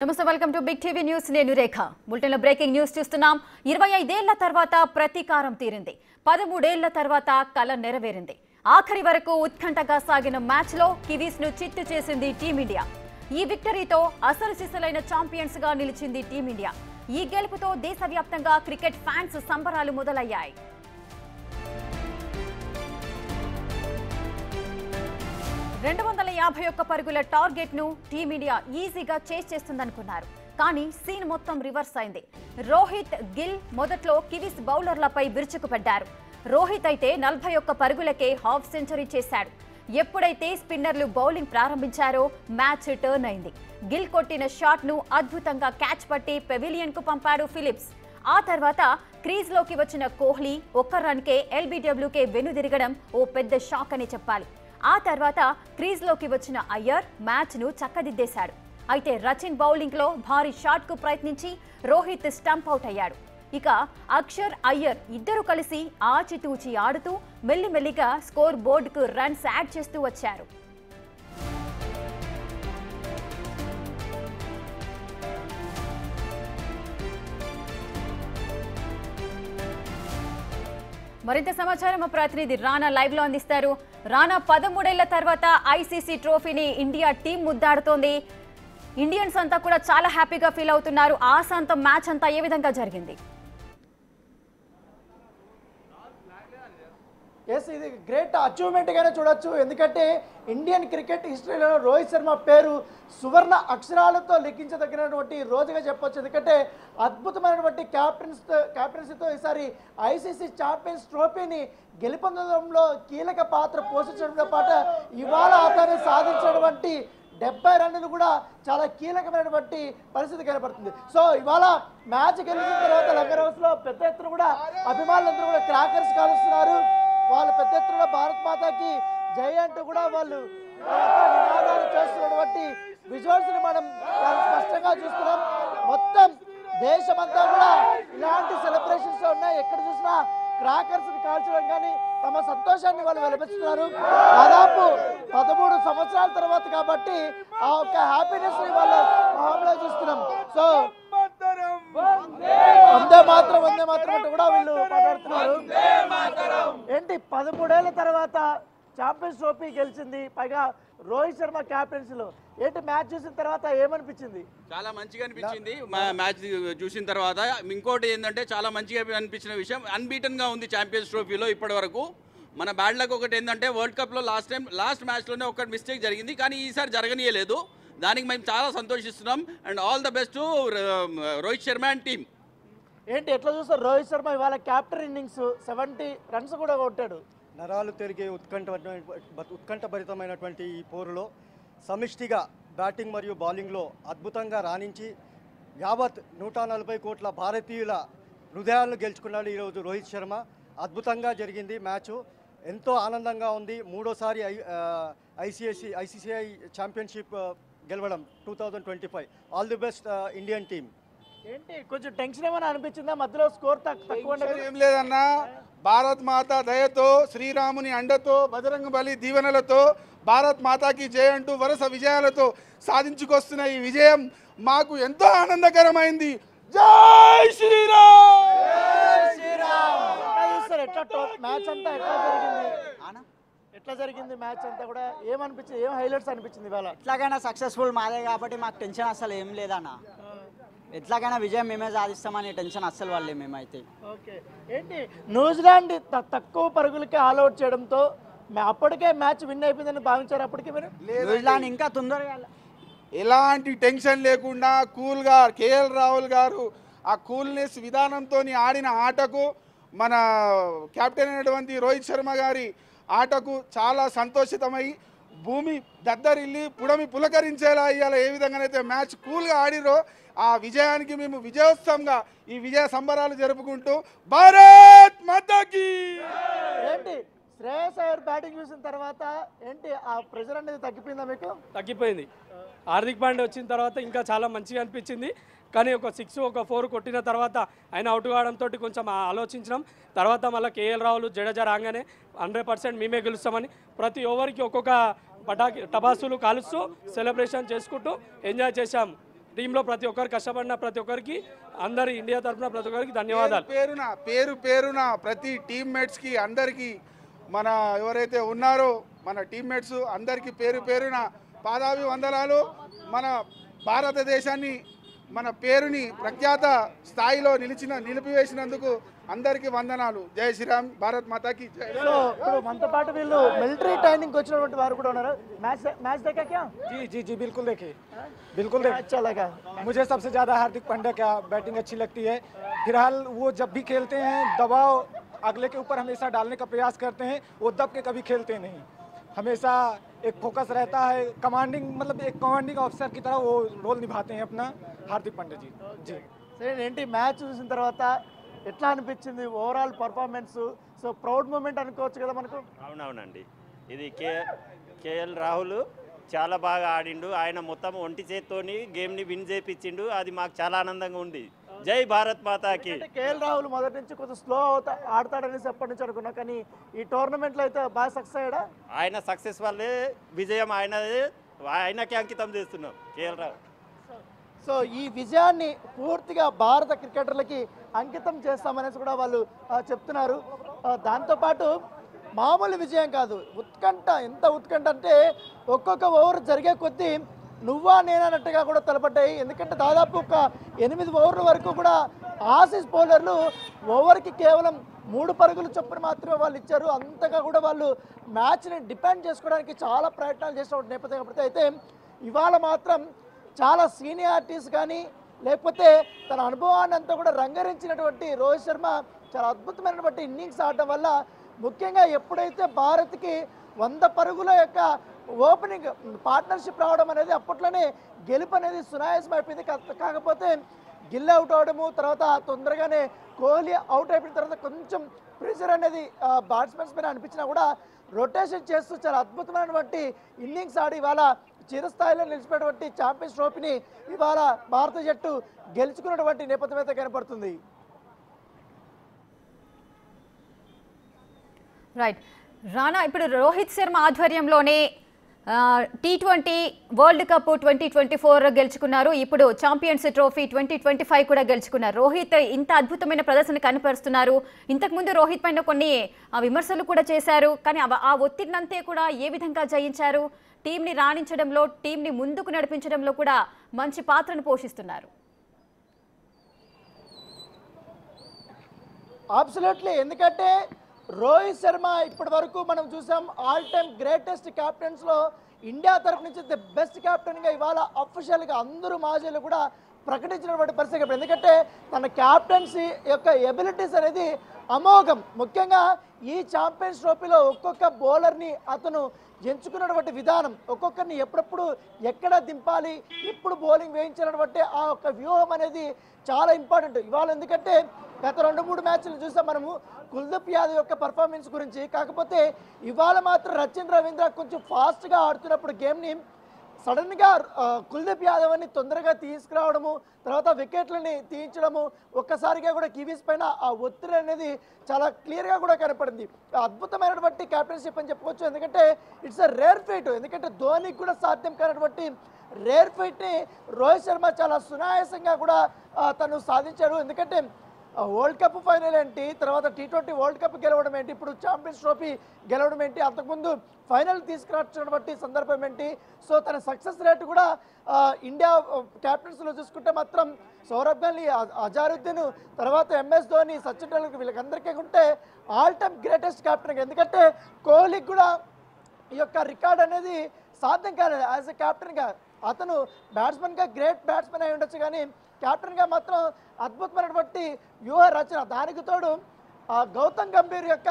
నమస్తే welcome to Big TV news నేను Rekha bulletin లో బ్రేకింగ్ న్యూస్ చూస్తున్నాం 25 ఏళ్ల తర్వాత ప్రతీకారం తీరింది 13 ఏళ్ల తర్వాత కల నెరవేరింది ఆఖరి వరకు ఉత్కంఠగా సాగిన మ్యాచ్ లో కివీస్ ను చిత్తు చేసింది టీమిండియా ఈ విక్టరీతో అసలు సిసలైన ఛాంపియన్స్ గా నిలిచింది టీమిండియా ఈ గెలుపుతో దేశవ్యాప్తంగా క్రికెట్ ఫ్యాన్స్ సంబరాలు మొదలయ్యాయి 251 పరుగుల టార్గెట్ ను టీమిండియా ఈజీగా చేజ్ చేస్తుందనుకున్నారు కానీ సీన్ మొత్తం రివర్స్ అయింది రోహిత్ గిల్ మొదట్లో కివీస్ బౌలర్లపై విరుచుకుపడ్డారు రోహిత్ అయితే 41 పరుగులకే హాఫ్ సెంచరీ చేశాడు ఎప్పుడైతే స్పిన్నర్లు బౌలింగ్ ప్రారంభించారో మ్యాచ్ టర్న్ అయింది గిల్ కొట్టిన షాట్ ను అద్భుతంగా క్యాచ్ పట్టి పెవిలియన్ కు పంపాడు ఫిలిప్స్ ఆ తర్వాత క్రీజ్ లోకి వచ్చిన కోహ్లీ ఒక్క రన్కే ఎల్బీడబ్ల్యూకే వెనుదిరగడం ఓ పెద్ద షాక్ అని చెప్పాలి ఆ తర్వాత క్రీజ్ లోకి వచ్చిన అయ్యర్ మ్యాచ్ ను చక్కదిద్దేశాడు అయితే రచిన్ బౌలింగ్ లో భారీ షాట్ కు ప్రయత్నించి రోహిత్ స్టంప్ అవుట్ అయ్యాడు ఇక అక్షర్ అయ్యర్ ఇద్దరు కలిసి ఆచితూచి ఆడుతూ మెల్లిమెల్లిగా స్కోర్ బోర్డుకు రన్స్ యాడ్ చేస్తూ వచ్చారు మరింత సమాచారం మా ప్రతినిధి రానా లైవ్ లో అందిస్తారు రానా 13 ఏళ్ల తర్వాత ఐసీసీ ట్రోఫీని ఇండియా టీం ముద్దాడుతోంది ఇండియన్స్ అంతా కూడా చాలా హ్యాపీగా ఫీల్ అవుతున్నారు ఆశాంతం మ్యాచ్ అంతా ఏ విధంగా జరిగింది ఎస్ ఇది గ్రేట్ అచీవ్మెంట్ గానే చూడొచ్చు ఎందుకంటే ఇండియన్ క్రికెట్ హిస్టరీలో రోహిత్ శర్మ పేరు సువర్ణ అక్షరాలతో లిఖించదగినటువంటి రోజుగా చెప్పొచ్చు ఎందుకంటే అద్భుతమైనటువంటి క్యాప్టెన్సీతో ఈసారి ఐసీసీ ఛాంపియన్స్ ట్రోఫీని గెలుపొందడంలో కీలక పాత్ర పోషించడంతో పాటు ఇవాళ అతను సాధించినటువంటి 70 రన్నులు కూడా చాలా కీలకమైనటువంటి పరిస్థితి కనబడుతుంది సో ఇవాళ మ్యాచ్ గెలిచిన తర్వాత లంగర్ హౌస్ లో పెద్ద ఎత్తున కూడా అభిమానులందరూ కూడా క్రాకర్స్ కాలుస్తున్నారు వాళ్ళు పెద్ద ఎత్తున భారత్ మాతాకి జై అంటూ కూడా వాళ్ళు నినాదాలు చేస్తున్నటువంటి విజువల్స్ ని మనం చాలా స్పష్టంగా చూస్తున్నాం మొత్తం దేశమంతా కూడా ఇలాంటి సెలబ్రేషన్స్ ఉన్నాయి ఎక్కడ చూసినా క్రాకర్స్ ని కాల్చడం కానీ తమ సంతోషాన్ని వాళ్ళు వెలిపిస్తున్నారు దాదాపు 13 సంవత్సరాల తర్వాత కాబట్టి ఆ ఒక్క హ్యాపీనెస్ ని వాళ్ళ మొహంలో చూస్తున్నాం సో వందే మాత్రం అంటూ కూడా వీళ్ళు మాట్లాడుతున్నారు ఏంటి 13 ఏళ్ల తర్వాత ఛాంపియన్స్ ట్రోఫీ గెలిచింది పైగా రోహిత్ శర్మ క్యాప్టెన్సీలో ఏంటి మ్యాచ్ చూసిన తర్వాత ఏమనిపించింది చాలా మంచిగా అనిపించింది మ్యాచ్ చూసిన తర్వాత ఇంకోటి ఏంటంటే చాలా మంచిగా అనిపించిన విషయం అన్బీటన్ గా ఉంది ఛాంపియన్స్ ట్రోఫీలో ఇప్పటి వరకు మన బ్యాడ్ లక్ ఒకటి ఏంటంటే వరల్డ్ కప్ లో లాస్ట్ మ్యాచ్ లోనే ఒక మిస్టేక్ జరిగింది కానీ ఈసారి జరగనీయలేదు దానికి మేము చాలా సంతోషిస్తున్నాం and all the best Rohit Sharma and team ఏంటి ఎట్లా చూస్తారు రోహిత్ శర్మ ఇవాళ క్యాప్టెన్ ఇన్నింగ్స్ 70 రన్స్ కూడా కొట్టాడు నరాలు తిరిగే ఉత్కంఠభరితమైనటువంటి ఈ పోరులో సమిష్టిగా బ్యాటింగ్ మరియు బౌలింగ్లో అద్భుతంగా రాణించి యావత్ 140 కోట్ల భారతీయుల హృదయాలను గెలుచుకున్నాడు ఈరోజు రోహిత్ శర్మ అద్భుతంగా జరిగింది మ్యాచ్ ఎంతో ఆనందంగా ఉంది మూడోసారి ఐసీసీఐ ఛాంపియన్షిప్ గెలవడం 2025 all the best Indian team ఏంటి కొంచెం టెన్షన్ ఏమైనా అనిపించిందా మధ్యలో స్కోర్ తక్కువ ఏం లేదన్నా భారత్ మాత దయతో శ్రీరాముని అండతో బజరంగ బలి దీవెనలతో భారత్ మాతాకి జయ అంటూ వరుస విజయాలతో సాధించుకొస్తున్న ఈ విజయం మాకు ఎంతో ఆనందకరమైంది జై శ్రీరామ్ ఎట్లా మ్యాచ్ అంతా ఎట్లా జరిగింది మ్యాచ్ అంతా కూడా ఏమనిపించింది ఏం హైలైట్స్ అనిపించింది ఇవాళ ఎట్లాగైనా సక్సెస్ఫుల్ మాదే కాబట్టి మాకు టెన్షన్ అసలు ఏం లేదన్న ఎట్లాగైనా విజయం మేమే సాధిస్తామని టెన్షన్ అస్సలు వాళ్ళే మేమైతే ఓకే ఏంటి న్యూజిలాండ్ తక్కువ పరుగులకి ఆల్అౌట్ చేయడంతో అప్పటికే మ్యాచ్ విన్ అయిపోయిందని భావించారు అప్పటికే మీరు న్యూజిలాండ్ ఇంకా తొందరగా ఎలాంటి టెన్షన్ లేకుండా కూల్గా కేఎల్ రాహుల్ గారు ఆ కూల్నెస్ విధానంతో ఆడిన ఆటకు మన కెప్టెన్ అయినటువంటి రోహిత్ శర్మ గారి ఆటకు చాలా సంతోషితమై భూమి దద్దరిల్లి పుడమి పులకరించేలా ఇవాళ ఏ విధంగానైతే మ్యాచ్ కూల్గా ఆడిరో ఆ విజయానికి మేము విజయోత్సవంగా ఈ విజయ సంబరాలు జరుపుకుంటూ భారత్ మాతాకి ఏంటి శ్రేయస్ అయ్యర్ బ్యాటింగ్ చూసిన తర్వాత ఏంటి ఆ ప్రెషర్ అనేది తగ్గిపోయిందా మీకు తగ్గిపోయింది హార్దిక్ పాండే వచ్చిన తర్వాత ఇంకా చాలా మంచిగా అనిపించింది కానీ ఒక 6 ఒక 4 కొట్టిన తర్వాత ఆయన అవుట్ కావడంతో కొంచెం ఆలోచించినాం తర్వాత మళ్ళీ కేఎల్ రాహుల్ జడేజా రాగానే 100% మేమే గెలుస్తామని ప్రతి ఓవర్కి ఒక్కొక్క టపాసులు కాలుస్తూ సెలబ్రేషన్ చేసుకుంటూ ఎంజాయ్ చేశాం టీంలో ప్రతి ఒక్కరు కష్టపడిన ప్రతి ఒక్కరికి అందరి ఇండియా తరఫున ప్రతి ఒక్కరికి ధన్యవాదాలు. పేరున ప్రతి టీమ్మేట్స్కి అందరికీ మన ఎవరైతే ఉన్నారో మన టీమ్మేట్స్ అందరికీ పేరున పాదాభివందనాలు. మన భారతదేశాన్ని మన పేరుని ప్రఖ్యాత స్థాయిలో నిలిపివేసినందుకు అందరికీ వందనాలు. జై శ్రీరామ్, భారత్ మాతాకి జై. సో ఇప్పుడు మనతో పాటు వీళ్ళు మిలిటరీ ట్రైనింగ్ వచ్చినటువంటి వారు కూడా ఉన్నారు. मैच देखा क्या? जी बिल्कुल देखिए, बिल्कुल देखिए। अच्छा लगा? मुझे सबसे ज़्यादा हार्दिक पांड्या का बैटिंग अच्छी लगती है। फिलहाल वो जब भी खेलते हैं दबाव अगले के ऊपर हमेशा डालने का प्रयास करते हैं, वो दब के कभी खेलते नहीं, हमेशा एक फोकस रहता है, कमांडिंग मतलब एक कमांडिंग ऑफिसर की तरह वो रोल निभाते हैं अपना हार्दिक पांड्या जी। जी సరే, ఏంటి మ్యాచ్ చూసిన తర్వాత ఎట్లా అనిపించింది overall performance? So proud moment అనుకోవచ్చు కదా మనకు. అవునవునండి, ఇది కేఎల్ రాహుల్ చాలా బాగా ఆడిండు. ఆయన మొత్తం ఒంటి చేత్తోని గేమ్ని విన్ చేయించిండు. అది మాకు చాలా ఆనందంగా ఉంది. జై భారత్ మాతాకి. కేఎల్ రాహుల్ మొదటి నుంచి కొంచెం స్లో ఆడతాడనేసి ఎప్పటి నుంచి అనుకున్నా, కానీ ఈ టోర్నమెంట్లో అయితే బాగా సక్సెస్ అయ్యాడా? ఆయన సక్సెస్ వల్లే విజయం ఆయనకి అంకితం చేస్తున్నాం కేఎల్ రాహుల్. సో ఈ విజయాన్ని పూర్తిగా భారత క్రికెటర్లకి అంకితం చేస్తామనేసి కూడా వాళ్ళు చెప్తున్నారు. దాంతోపాటు మామూలు విజయం కాదు, ఉత్కంఠ. ఎంత ఉత్కంఠ అంటే ఒక్కొక్క ఓవర్ జరిగే కొద్దీ నువ్వా నేనన్నట్టుగా కూడా తలపడ్డాయి. ఎందుకంటే దాదాపు ఒక 8 ఓవర్ల వరకు కూడా ఆసీస్ బౌలర్లు ఓవర్కి కేవలం 3 పరుగులు చొప్పున మాత్రమే వాళ్ళు ఇచ్చారు. అంతగా కూడా వాళ్ళు మ్యాచ్ని డిపెండ్ చేసుకోవడానికి చాలా ప్రయత్నాలు చేసినటువంటి నేపథ్యం. కాబట్టి అయితే ఇవాళ మాత్రం చాలా సీనియారిటీస్ కానీ లేకపోతే తన అనుభవాన్ని అంతా కూడా రంగరించినటువంటి రోహిత్ శర్మ చాలా అద్భుతమైనటువంటి ఇన్నింగ్స్ ఆడటం వల్ల, ముఖ్యంగా ఎప్పుడైతే భారత్కి 100 పరుగుల యొక్క ఓపెనింగ్ పార్ట్నర్షిప్ రావడం అనేది అప్పట్లోనే గెలుపు అనేది సునాయాసం అయిపోయింది. కాకపోతే గిల్ అవుట్ అవడము, తర్వాత తొందరగానే కోహ్లీ అవుట్ అయిపోయిన తర్వాత కొంచెం ప్రెషర్ అనేది బ్యాట్స్మెన్స్ పైన అనిపించినా కూడా రొటేషన్ చేస్తూ చాలా అద్భుతమైనటువంటి ఇన్నింగ్స్ ఆడి ఇవాళ చిరస్థాయిలో నిలిచిపోయినటువంటి ఛాంపియన్స్ ట్రోఫీని ఇవాళ భారత జట్టు గెలుచుకున్నటువంటి నేపథ్యం అయితే కనపడుతుంది. రైట్ రానా, ఇప్పుడు రోహిత్ శర్మ ఆధ్వర్యంలోనే T20 వరల్డ్ కప్ 2024 గెలుచుకున్నారు. ఇప్పుడు ఛాంపియన్స్ ట్రోఫీ 2025 కూడా గెలుచుకున్నారు. రోహిత్ ఇంత అద్భుతమైన ప్రదర్శన కనపరుస్తున్నారు. ఇంతకుముందు రోహిత్ పైన కొన్ని విమర్శలు కూడా చేశారు, కానీ ఆ ఒత్తిడినంతే కూడా ఏ విధంగా జయించారు? టీంని రాణించడంలో, టీంని ముందుకు నడిపించడంలో కూడా మంచి పాత్రను పోషిస్తున్నారు. అబ్సల్యూట్లీ. ఎందుకంటే రోహిత్ శర్మ ఇప్పటి వరకు మనం చూసాం ఆల్ టైమ్ గ్రేటెస్ట్ క్యాప్టెన్స్లో ఇండియా తరఫు నుంచి ది బెస్ట్ క్యాప్టెన్గా ఇవాళ అఫీషియల్గా అందరూ మాజీలు కూడా ప్రకటించినటువంటి పరిస్థితి. ఎందుకంటే తన క్యాప్టెన్సీ యొక్క ఎబిలిటీస్ అనేది అమోఘం. ముఖ్యంగా ఈ ఛాంపియన్స్ ట్రోఫీలో ఒక్కొక్క బౌలర్ని అతను ఎంచుకున్నటువంటి విధానం, ఒక్కొక్కరిని ఎప్పుడప్పుడు ఎక్కడ దింపాలి, ఎప్పుడు బౌలింగ్ వేయించినటువంటి ఆ యొక్క వ్యూహం అనేది చాలా ఇంపార్టెంట్ ఇవాళ. ఎందుకంటే గత 2-3 మ్యాచ్లు చూసాం మనము కుల్దీప్ యాదవ్ యొక్క పర్ఫార్మెన్స్ గురించి. కాకపోతే ఇవాళ మాత్రం రచిన్ రవీంద్ర కొంచెం ఫాస్ట్గా ఆడుతున్నప్పుడు గేమ్ని సడన్గా కుల్దీప్ యాదవ్ అని తొందరగా తీసుకురావడము, తర్వాత వికెట్లని తీయించడము, ఒక్కసారిగా కూడా కివీస్ పైన ఆ ఒత్తిడి అనేది చాలా క్లియర్గా కూడా కనపడింది. అద్భుతమైనటువంటి క్యాప్టెన్షిప్ అని చెప్పుకోవచ్చు. ఎందుకంటే ఇట్స్ అ రేర్ ఫీట్. ఎందుకంటే ధోనికి కూడా సాధ్యం కానటువంటి రేర్ ఫీట్ని రోహిత్ శర్మ చాలా సునాయాసంగా కూడా తను సాధించాడు. ఎందుకంటే వరల్డ్ కప్ ఫైనల్ ఏంటి, తర్వాత T20 వరల్డ్ కప్ గెలవడం ఏంటి, ఇప్పుడు ఛాంపియన్స్ ట్రోఫీ గెలవడం ఏంటి, అంతకుముందు ఫైనల్ తీసుకురావచ్చినటువంటి సందర్భం ఏంటి. సో తన సక్సెస్ రేట్ కూడా ఇండియా క్యాప్టెన్స్లో చూసుకుంటే మాత్రం సౌరభ్ గాంధీ, అజారుద్దీన్, తర్వాత MS ధోని, సచిన్ టెండూల్కర్ వీళ్ళకందరికీ ఉంటే ఆల్ టైమ్ గ్రేటెస్ట్ క్యాప్టెన్. ఎందుకంటే కోహ్లీకి కూడా ఈ యొక్క రికార్డ్ అనేది సాధ్యం కాలేదు. యాజ్ ఎ క్యాప్టెన్గా అతను బ్యాట్స్మెన్గా గ్రేట్ బ్యాట్స్మెన్ అయి ఉండొచ్చు, కానీ క్యాప్టెన్గా మాత్రం అద్భుతమైనటువంటి వ్యూహ రచన. దానికి తోడు గౌతమ్ గంభీర్ యొక్క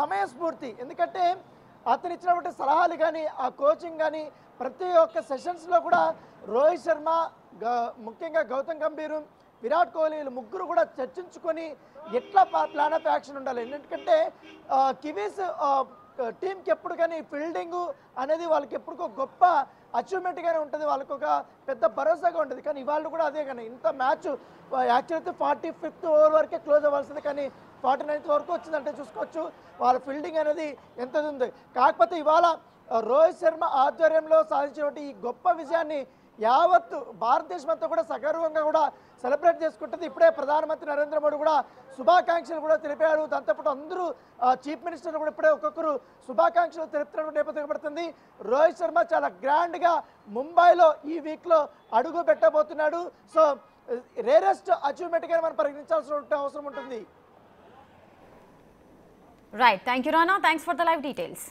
సమయస్ఫూర్తి. ఎందుకంటే అతను ఇచ్చినటువంటి సలహాలు కానీ, ఆ కోచింగ్ కానీ, ప్రతి ఒక్క సెషన్స్లో కూడా రోహిత్ శర్మ, ముఖ్యంగా గౌతమ్ గంభీర్, విరాట్ కోహ్లీ ముగ్గురు కూడా చర్చించుకొని ఎట్లా ప్లాన్ ఆఫ్ యాక్షన్ ఉండాలి. ఎందుకంటే కివీస్ టీంకి ఎప్పుడు కానీ ఫీల్డింగు అనేది వాళ్ళకి ఎప్పుడు గొప్ప అచీవ్మెంట్గానే ఉంటుంది, వాళ్ళకు ఒక పెద్ద భరోసాగా ఉంటుంది. కానీ ఇవాళ కూడా అదే. కానీ ఇంత మ్యాచ్ యాక్చువల్ అయితే 45th ఓవర్ వరకే క్లోజ్ అవ్వాల్సింది, కానీ 49th వరకు వచ్చిందంటే చూసుకోవచ్చు వాళ్ళ ఫీల్డింగ్ అనేది ఎంత ఉంది. కాకపోతే ఇవాళ రోహిత్ శర్మ ఆధ్వర్యంలో సాధించినటువంటి ఈ గొప్ప విజయాన్ని యావత్ భారతదేశం అంతా కూడా సగర్వంగా కూడా సెలబ్రేట్ చేసుకుంటుంది. ఇప్పుడే ప్రధానమంత్రి నరేంద్ర మోడీ కూడా శుభాకాంక్షలు కూడా తెలిపారు. దాంతోపాటు అందరూ చీఫ్ మినిస్టర్ కూడా ఇప్పుడే ఒక్కొక్కరు శుభాకాంక్షలు తెలుపుతున్న నేపథ్యం పడుతుంది. రోహిత్ శర్మ చాలా గ్రాండ్గా ముంబైలో ఈ వీక్లో అడుగు పెట్టబోతున్నాడు. సో రేరెస్ట్ అచీవ్మెంట్గా మనం పరిగణించాల్సిన అవసరం ఉంటుంది. Right, thank you Rana, thanks for the live details.